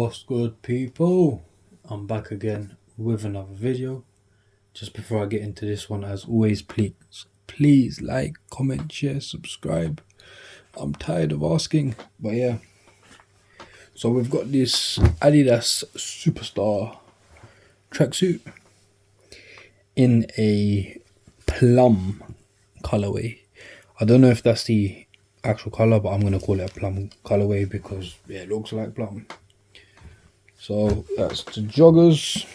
What's good, people? I'm back again with another video. Just before I get into this one, as always, please like, comment, share, subscribe. I'm tired of asking, but yeah. So we've got this Adidas Superstar tracksuit in a plum colorway. I don't know if that's the actual color, but I'm gonna call it a plum colorway because yeah, it looks like plum. So that's the joggers,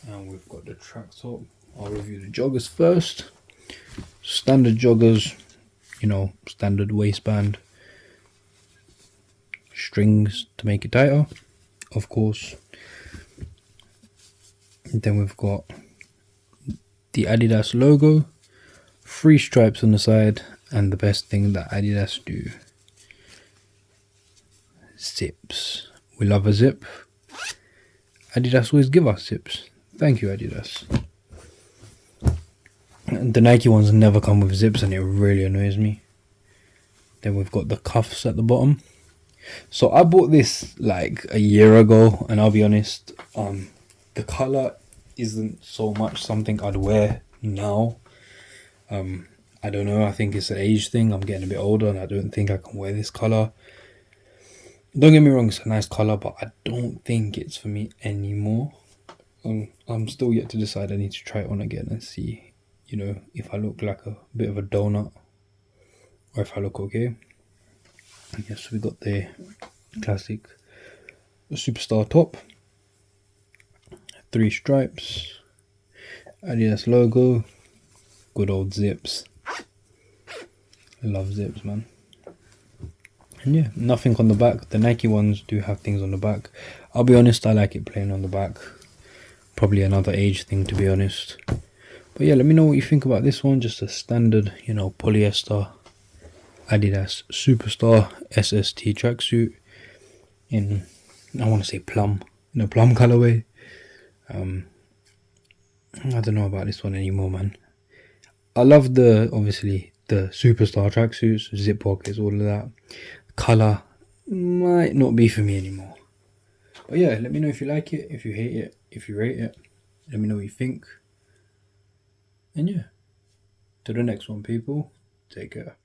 and we've got the track top. I'll review the joggers first. Standard joggers, standard waistband, strings to make it tighter, of course. And then we've got the Adidas logo, 3 stripes on the side, and the best thing that Adidas do, zips. We love a zip. Adidas always give us zips. Thank you, Adidas. The Nike ones never come with zips and it really annoys me. Then we've got the cuffs at the bottom. So I bought this like a year ago, and I'll be honest, the colour isn't so much something I'd wear now. I don't know, I think it's an age thing. I'm getting a bit older and I don't think I can wear this colour. Don't get me wrong, it's a nice colour, but I don't think it's for me anymore. I'm still yet to decide. I need to try it on again and see, if I look like a bit of a donut or if I look okay. Yes, we got the classic Superstar top, 3 stripes, Adidas logo, good old zips. Love zips, man. And yeah, nothing on the back. The Nike ones do have things on the back. I'll be honest, I like it plain on the back. Probably another age thing, to be honest. But yeah, let me know what you think about this one. Just a standard, polyester Adidas Superstar SST tracksuit in, I want to say plum, in a plum colorway. I don't know about this one anymore, man. I love obviously the Superstar tracksuits, zip pockets, all of that. Color might not be for me anymore. But yeah, let me know if you like it, if you hate it, if you rate it. Let me know what you think. And yeah, to the next one, people. Take care.